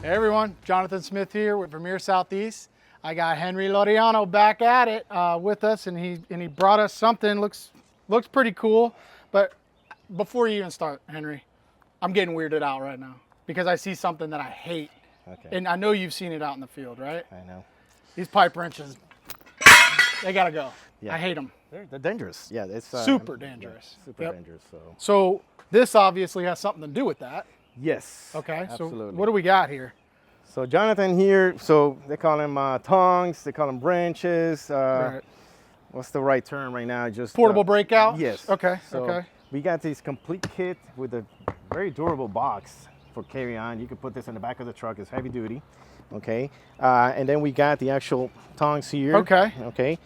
Hey everyone, Jonathan Smith here with Vermeer Southeast. I got Henry Loriano back at it with us, and he brought us something. Looks pretty cool. But before you even start, Henry, I'm getting weirded out right now because I see something that I hate. Okay. And I know you've seen it out in the field, right? I know. These pipe wrenches, they gotta go. Yeah. I hate them. They're dangerous. Yeah, it's Super dangerous. Yeah, super Yep. dangerous. So this obviously has something to do with that. Yes. Okay. Absolutely. So what do we got here? So Jonathan here. So they call them tongs. They call them branches. Right. What's the right term right now? Just Portable breakout? Yes. Okay. So Okay. we got this complete kit with a very durable box for carry on. You can put this in the back of the truck. It's heavy duty. Okay. And then we got the actual tongs here. Okay. Okay.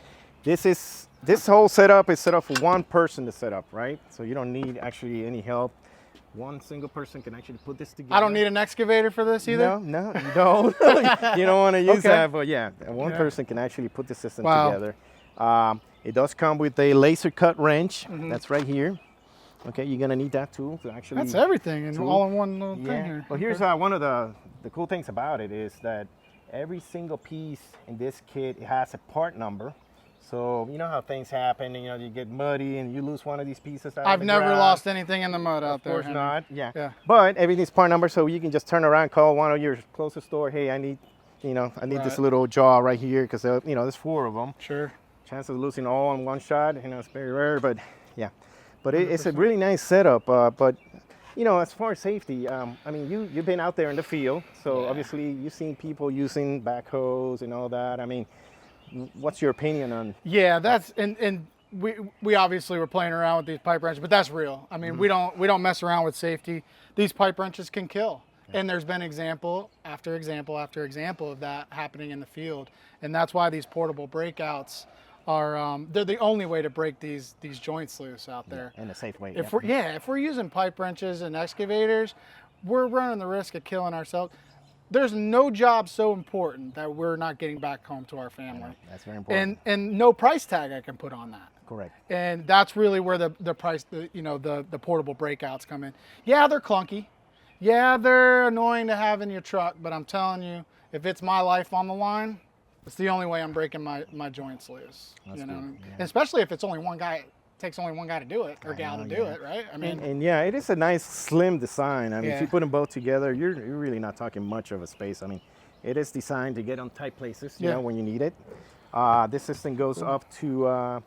This whole setup is set up for one person to set up, right? So you don't need actually any help. One single person can actually put this together. I don't need an excavator for this either? No, you don't. You don't want to use Okay. that, but yeah, one Yeah. person can actually put the system Wow. together. It does come with a laser cut wrench. Mm-hmm. That's right here. Okay, you're gonna need that tool to actually. That's everything and tool. all in one little thing Yeah. here. Well, here's one of the cool things about it is that every single piece in this kit has a part number. So you know how things happen, and you get muddy and you lose one of these pieces out I've of the never ground. lost anything in the mud out Of there. course Henry. not. Yeah. Yeah. But everything's part number, so you can just turn around, call one of your closest store. Hey, I need this Right. little jaw right here because there's 4 of them. Sure. Chance of losing all in one shot, it's very rare. But yeah, but it's a really nice setup. But as far as safety, I mean, you've been out there in the field, so Yeah. obviously you've seen people using backhoes and all that. I mean, what's your opinion on? Yeah, that's and we obviously were playing around with these pipe wrenches, but that's real. I mean, Mm-hmm. we don't mess around with safety. These pipe wrenches can kill. And there's been example after example after example of that happening in the field. And that's why these portable breakouts are they're the only way to break these joints loose out there. In a safe way? If yeah. we're using pipe wrenches and excavators, we're running the risk of killing ourselves. There's no job so important that we're not getting back home to our family. That's very important. And no price tag I can put on that. Correct. And that's really where the price, the portable breakouts come in. Yeah, they're clunky. Yeah, they're annoying to have in your truck, but I'm telling you, if it's my life on the line, it's the only way I'm breaking my joints loose. That's you know, good, yeah. And especially if it's only one guy. Takes only one guy to do it or gal to do it, right? I mean, And yeah, it is a nice slim design. I mean, if Yeah. you put them both together, you're really not talking much of a space. I mean, it is designed to get on tight places, Yeah. when you need it. This system goes up to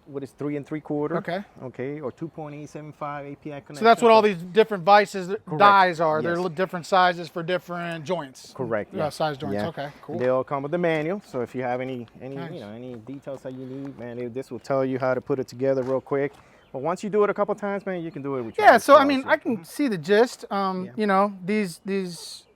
3 3/4. Okay. Okay, or 2.875 API connection. so that's what all these different dies are. Yes. They're different sizes for different joints. Correct. Yeah, size joints. Yeah. Okay, cool. They all come with the manual, so if you have any Nice. any details that you need, man, this will tell you how to put it together real quick. But once you do it a couple times, man, you can do it with your Yeah, eyes so I closed. mean, I can see the gist.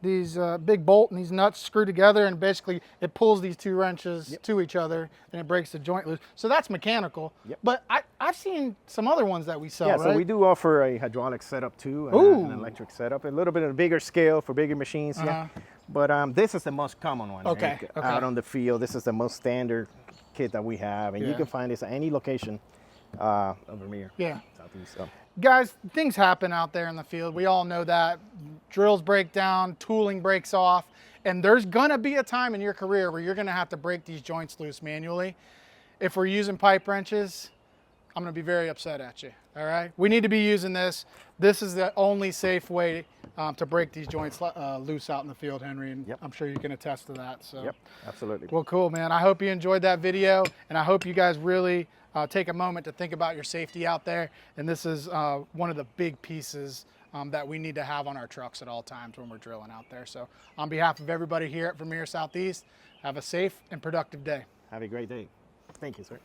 These big bolt and these nuts screw together, and basically it pulls these two wrenches to each other, and it breaks the joint loose. So that's mechanical. Yep. But I've seen some other ones that we sell. Yeah, right? so we do offer a hydraulic setup too, and an electric setup, a little bit of a bigger scale for bigger machines. Yeah, but this is the most common one. Okay, Right? okay. Out on the field, this is the most standard kit that we have, and you Yeah. can find this at any location of Vermeer. Yeah. Southeast. So. Guys, things happen out there in the field. We all know that. Drills break down, tooling breaks off, and there's gonna be a time in your career where you're gonna have to break these joints loose manually. If we're using pipe wrenches, I'm gonna be very upset at you, all right? We need to be using this. This is the only safe way to break these joints loose out in the field, Henry, and Yep. I'm sure you can attest to that. So. Yep, absolutely. Well, cool, man. I hope you enjoyed that video, and I hope you guys really take a moment to think about your safety out there. And this is one of the big pieces that we need to have on our trucks at all times when we're drilling out there. So on behalf of everybody here at Vermeer Southeast, have a safe and productive day. Have a great day. Thank you, sir.